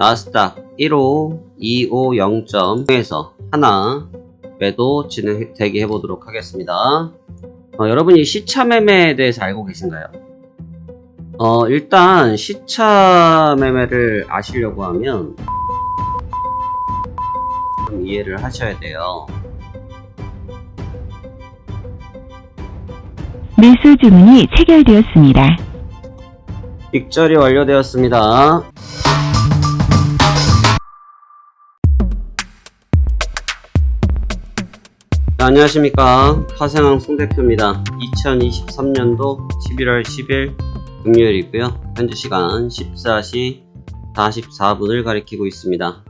나스닥 15250.에서 하나 매도 진행 대기해 보도록 하겠습니다. 여러분이 시차 매매에 대해서 알고 계신가요? 일단 시차 매매를 아시려고 하면 좀 이해를 하셔야 돼요. 매수 주문이 체결되었습니다. 익절이 완료되었습니다. 네, 안녕하십니까. 화생항 송대표입니다. 2023년도 11월 10일 금요일이고요. 현재 시간 14시 44분을 가리키고 있습니다.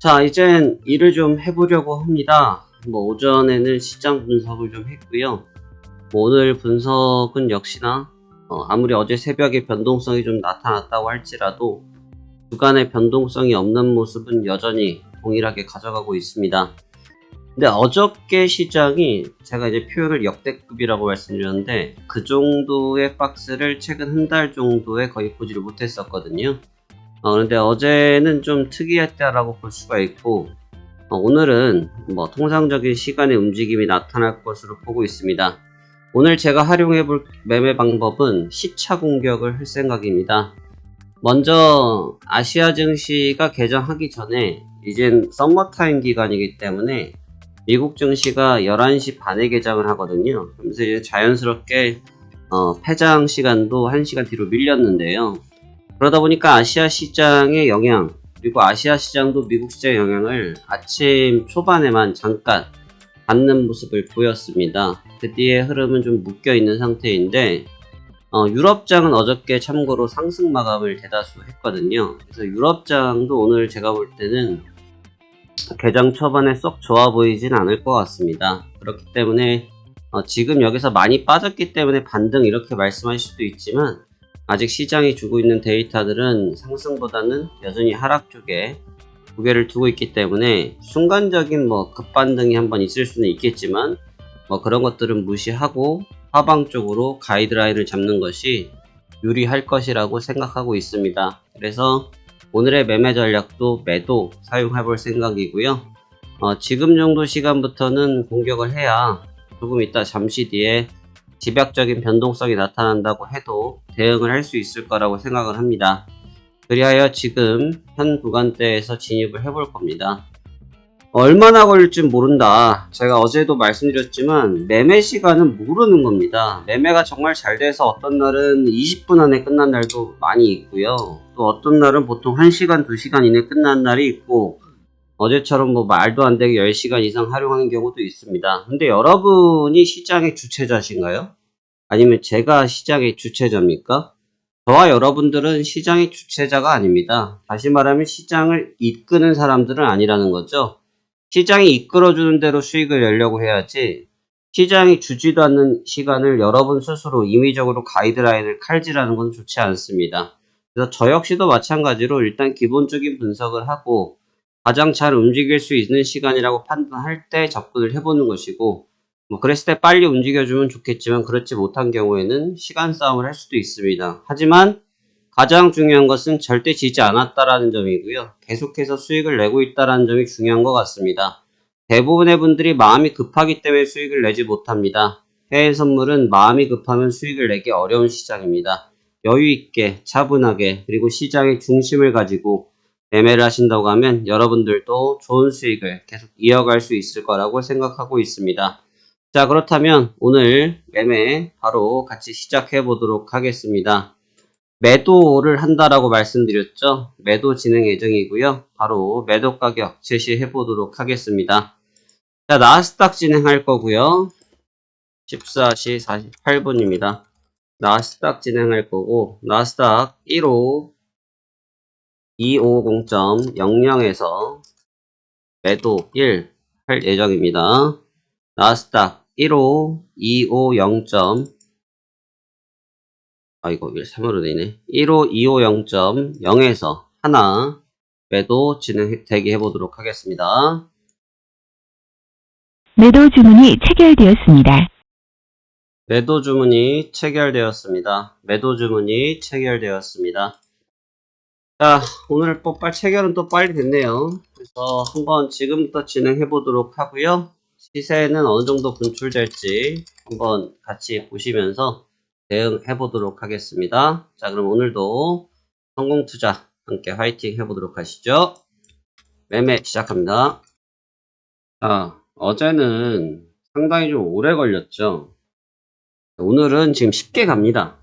자, 이젠 일을 좀 해보려고 합니다. 오전에는 시장 분석을 좀 했고요. 오늘 분석은 역시나 아무리 어제 새벽에 변동성이 좀 나타났다고 할지라도 주간의 변동성이 없는 모습은 여전히 동일하게 가져가고 있습니다. 근데 어저께 시장이 제가 이제 표현을 역대급이라고 말씀드렸는데 그 정도의 박스를 최근 한 달 정도에 거의 보지를 못했었거든요. 그런데 어제는 좀 특이했다라고 볼 수가 있고 오늘은 통상적인 시간의 움직임이 나타날 것으로 보고 있습니다. 오늘 제가 활용해 볼 매매 방법은 시차 공격을 할 생각입니다. 먼저 아시아 증시가 개장하기 전에 이젠 썸머타임 기간이기 때문에 미국 증시가 11시 반에 개장을 하거든요. 그래서 이제 자연스럽게 폐장 시간도 1시간 뒤로 밀렸는데요. 그러다 보니까 아시아 시장의 영향, 그리고 아시아 시장도 미국 시장의 영향을 아침 초반에만 잠깐 받는 모습을 보였습니다. 그 뒤에 흐름은 좀 묶여있는 상태인데 유럽장은 어저께 참고로 상승 마감을 대다수 했거든요. 그래서 유럽장도 오늘 제가 볼 때는 개장 초반에 썩 좋아 보이진 않을 것 같습니다. 그렇기 때문에 지금 여기서 많이 빠졌기 때문에 반등 이렇게 말씀하실 수도 있지만 아직 시장이 주고 있는 데이터들은 상승보다는 여전히 하락 쪽에 무게를 두고 있기 때문에 순간적인 급반등이 한번 있을 수는 있겠지만 그런 것들은 무시하고 하방 쪽으로 가이드라인을 잡는 것이 유리할 것이라고 생각하고 있습니다. 그래서 오늘의 매매 전략도 매도 사용해 볼 생각이고요. 지금 정도 시간부터는 공격을 해야 조금 있다 잠시 뒤에 집약적인 변동성이 나타난다고 해도 대응을 할 수 있을 거라고 생각을 합니다. 그리하여 지금 현 구간대에서 진입을 해볼 겁니다. 얼마나 걸릴지 모른다. 제가 어제도 말씀드렸지만 매매 시간은 모르는 겁니다. 매매가 정말 잘 돼서 어떤 날은 20분 안에 끝난 날도 많이 있고요. 또 어떤 날은 보통 1시간, 2시간 이내 끝난 날이 있고 어제처럼 말도 안 되게 10시간 이상 활용하는 경우도 있습니다. 근데 여러분이 시장의 주체자신가요? 아니면 제가 시장의 주체자입니까? 저와 여러분들은 시장의 주체자가 아닙니다. 다시 말하면 시장을 이끄는 사람들은 아니라는 거죠. 시장이 이끌어주는 대로 수익을 내려고 해야지 시장이 주지도 않는 시간을 여러분 스스로 임의적으로 가이드라인을 칼질하는 건 좋지 않습니다. 그래서 저 역시도 마찬가지로 일단 기본적인 분석을 하고 가장 잘 움직일 수 있는 시간이라고 판단할 때 접근을 해보는 것이고 그랬을 때 빨리 움직여주면 좋겠지만 그렇지 못한 경우에는 시간 싸움을 할 수도 있습니다. 하지만 가장 중요한 것은 절대 지지 않았다라는 점이고요. 계속해서 수익을 내고 있다라는 점이 중요한 것 같습니다. 대부분의 분들이 마음이 급하기 때문에 수익을 내지 못합니다. 해외 선물은 마음이 급하면 수익을 내기 어려운 시장입니다. 여유있게 차분하게 그리고 시장의 중심을 가지고 매매를 하신다고 하면 여러분들도 좋은 수익을 계속 이어갈 수 있을 거라고 생각하고 있습니다. 자, 그렇다면 오늘 매매 바로 같이 시작해 보도록 하겠습니다. 매도를 한다라고 말씀드렸죠. 매도 진행 예정이고요. 바로 매도 가격 제시해 보도록 하겠습니다. 자, 나스닥 진행할 거고요. 14시 48분입니다. 나스닥 진행할 거고 나스닥 15250.00에서 매도 1 할 예정입니다. 나스닥 15250. 이거 3으로 되네. 15250.0에서 하나 매도 진행 대기해 보도록 하겠습니다. 매도 주문이 체결되었습니다. 매도 주문이 체결되었습니다. 매도 주문이 체결되었습니다. 자, 오늘 뽑발 체결은 또 빨리 됐네요. 그래서 한번 지금부터 진행해 보도록 하고요. 시세는 어느 정도 분출될지 한번 같이 보시면서 대응해 보도록 하겠습니다. 자, 그럼 오늘도 성공 투자 함께 화이팅 해 보도록 하시죠. 매매 시작합니다. 자, 어제는 상당히 좀 오래 걸렸죠. 오늘은 지금 쉽게 갑니다.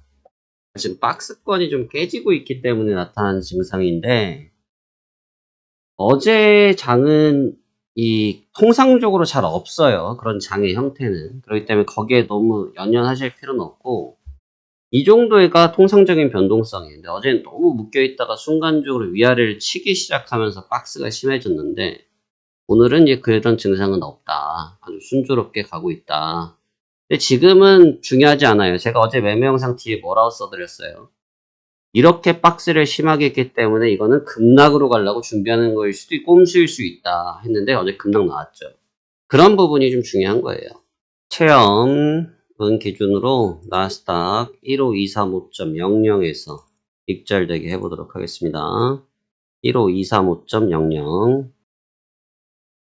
지금 박스권이 좀 깨지고 있기 때문에 나타나는 증상인데, 어제 장은 이 통상적으로 잘 없어요. 그런 장의 형태는. 그렇기 때문에 거기에 너무 연연하실 필요는 없고, 이 정도가 통상적인 변동성인데, 어제는 너무 묶여있다가 순간적으로 위아래를 치기 시작하면서 박스가 심해졌는데, 오늘은 이제 그런 증상은 없다. 아주 순조롭게 가고 있다. 근데 지금은 중요하지 않아요. 제가 어제 매매 영상 뒤에 뭐라고 써드렸어요. 이렇게 박스를 심하게 했기 때문에 이거는 급락으로 가려고 준비하는 거일 수도 있고 꼼수일 수 있다 했는데 어제 급락 나왔죠. 그런 부분이 좀 중요한 거예요. 체험은 기준으로 나스닥 15235.00에서 익절되게 해보도록 하겠습니다. 15235.00.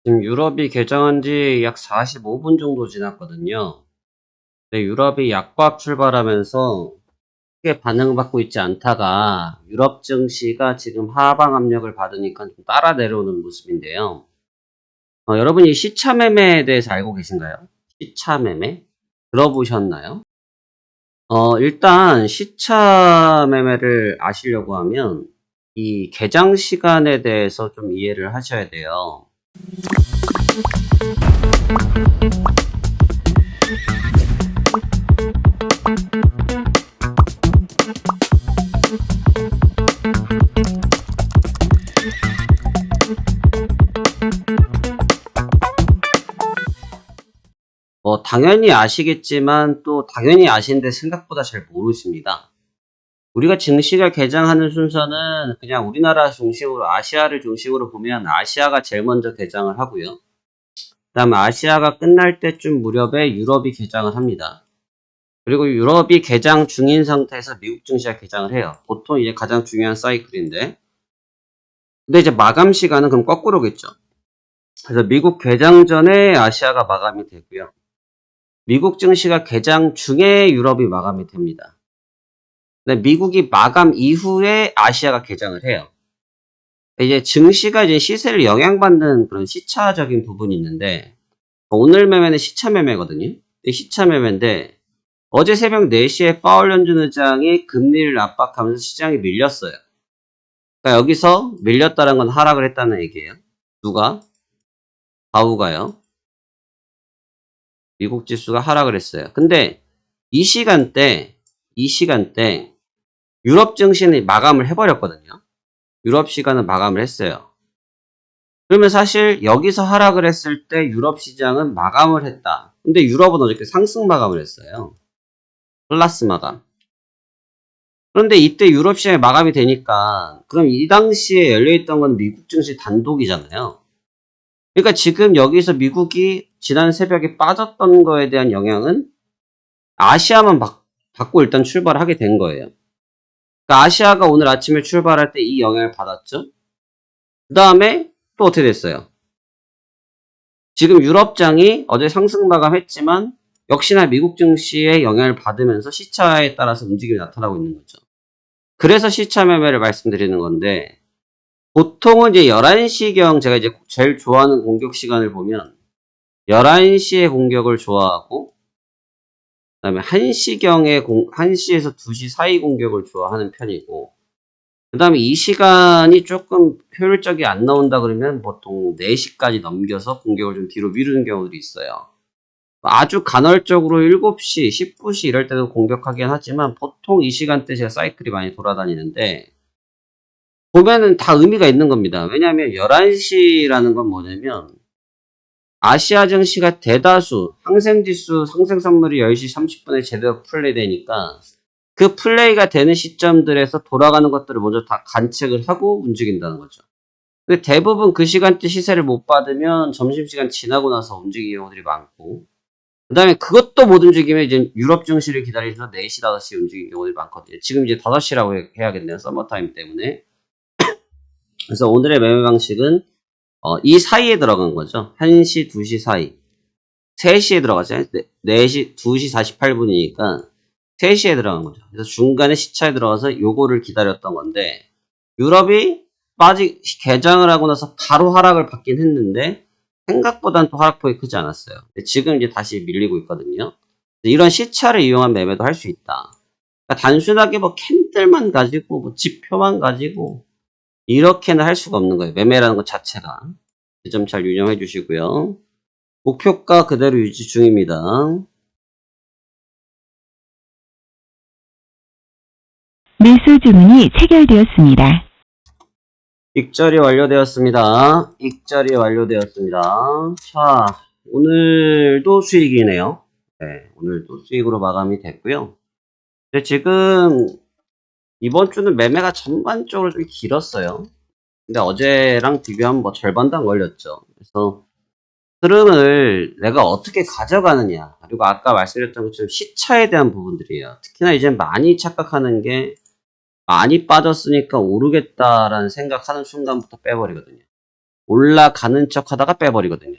지금 유럽이 개장한 지 약 45분 정도 지났거든요. 근데 유럽이 약밥 출발하면서 크게 반응받고 있지 않다가 유럽 증시가 지금 하방 압력을 받으니까 좀 따라 내려오는 모습인데요. 여러분이 시차 매매에 대해서 알고 계신가요? 시차 매매? 들어보셨나요? 일단 시차 매매를 아시려고 하면 이 개장 시간에 대해서 좀 이해를 하셔야 돼요. 당연히 아시겠지만 또 당연히 아시는데 생각보다 잘 모르십니다. 우리가 증시가 개장하는 순서는 그냥 우리나라 중심으로 아시아를 중심으로 보면 아시아가 제일 먼저 개장을 하고요. 그 다음에 아시아가 끝날 때쯤 무렵에 유럽이 개장을 합니다. 그리고 유럽이 개장 중인 상태에서 미국 증시가 개장을 해요. 보통 이제 가장 중요한 사이클인데. 근데 이제 마감 시간은 그럼 거꾸로겠죠. 그래서 미국 개장 전에 아시아가 마감이 되고요. 미국 증시가 개장 중에 유럽이 마감이 됩니다. 근데 미국이 마감 이후에 아시아가 개장을 해요. 이제 증시가 이제 시세를 영향받는 그런 시차적인 부분이 있는데, 오늘 매매는 시차 매매거든요. 시차 매매인데, 어제 새벽 4시에 파월 연준 의장이 금리를 압박하면서 시장이 밀렸어요. 그러니까 여기서 밀렸다는 건 하락을 했다는 얘기예요. 누가? 바우가요. 미국 지수가 하락을 했어요. 근데 이 시간대 유럽 증시는 마감을 해버렸거든요. 유럽 시간은 마감을 했어요. 그러면 사실 여기서 하락을 했을 때 유럽 시장은 마감을 했다. 근데 유럽은 어저께 상승 마감을 했어요. 플러스 마감. 그런데 이때 유럽 시장이 마감이 되니까 그럼 이 당시에 열려있던 건 미국 증시 단독이잖아요. 그러니까 지금 여기서 미국이 지난 새벽에 빠졌던 거에 대한 영향은 아시아만 받고 일단 출발하게 된 거예요. 그러니까 아시아가 오늘 아침에 출발할 때 이 영향을 받았죠. 그 다음에 또 어떻게 됐어요? 지금 유럽장이 어제 상승 마감했지만 역시나 미국 증시의 영향을 받으면서 시차에 따라서 움직임이 나타나고 있는 거죠. 그래서 시차 매매를 말씀드리는 건데 보통은 이제 11시경 제가 이제 제일 좋아하는 공격 시간을 보면 11시에 공격을 좋아하고 그다음에 1시경에 1시에서 2시 사이 공격을 좋아하는 편이고 그 다음에 이 시간이 조금 효율적이 안 나온다 그러면 보통 4시까지 넘겨서 공격을 좀 뒤로 미루는 경우들이 있어요. 아주 간헐적으로 7시, 19시 이럴 때도 공격하긴 하지만 보통 이 시간대 제가 사이클이 많이 돌아다니는데 보면은 다 의미가 있는 겁니다. 왜냐하면 11시라는 건 뭐냐면 아시아 증시가 대다수 항생지수 상승 선물이 10시 30분에 제대로 플레이 되니까 그 플레이가 되는 시점들에서 돌아가는 것들을 먼저 다 관측을 하고 움직인다는 거죠. 근데 대부분 그 시간대 시세를 못 받으면 점심시간 지나고 나서 움직이는 경우들이 많고 그 다음에 그것도 못 움직이면 이제 유럽 증시를 기다리면서 4시, 5시 움직이는 경우들이 많거든요. 지금 이제 5시라고 해야겠네요. 서머타임 때문에. 그래서 오늘의 매매 방식은 이 사이에 들어간 거죠. 1시, 2시 사이. 3시에 들어가죠. 4시, 2시 48분이니까 3시에 들어간 거죠. 그래서 중간에 시차에 들어가서 요거를 기다렸던 건데, 유럽이 개장을 하고 나서 바로 하락을 받긴 했는데, 생각보다는 또 하락폭이 크지 않았어요. 지금 이제 다시 밀리고 있거든요. 이런 시차를 이용한 매매도 할 수 있다. 그러니까 단순하게 뭐 캔들만 가지고, 뭐 지표만 가지고, 이렇게는 할 수가 없는 거예요. 매매라는 것 자체가. 이 점 잘 유념해 주시고요. 목표가 그대로 유지 중입니다. 매수 주문이 체결되었습니다. 익절이 완료되었습니다. 익절이 완료되었습니다. 자, 오늘도 수익이네요. 네, 오늘도 수익으로 마감이 됐고요. 근데 지금 이번 주는 매매가 전반적으로 좀 길었어요. 근데 어제랑 비교하면 뭐 절반도 안 걸렸죠. 그래서 흐름을 내가 어떻게 가져가느냐, 그리고 아까 말씀드렸던 것처럼 시차에 대한 부분들이에요. 특히나 이제 많이 착각하는 게, 많이 빠졌으니까 오르겠다라는 생각하는 순간부터 빼버리거든요. 올라가는 척 하다가 빼버리거든요.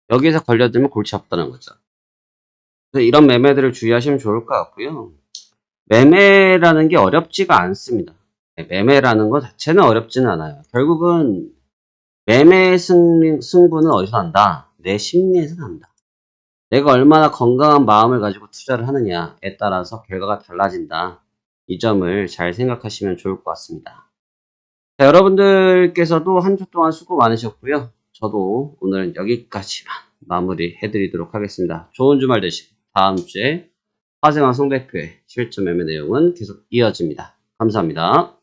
여기서 걸려들면 골치 아프다는 거죠. 그래서 이런 매매들을 주의하시면 좋을 것 같고요. 매매라는 게 어렵지가 않습니다. 매매라는 것 자체는 어렵지는 않아요. 결국은 매매 승부는 어디서 난다? 내 심리에서 난다. 내가 얼마나 건강한 마음을 가지고 투자를 하느냐에 따라서 결과가 달라진다. 이 점을 잘 생각하시면 좋을 것 같습니다. 자, 여러분들께서도 한 주 동안 수고 많으셨고요. 저도 오늘은 여기까지만 마무리 해드리도록 하겠습니다. 좋은 주말 되시고 다음 주에 화생왕 송 대표의 실전 매매 내용은 계속 이어집니다. 감사합니다.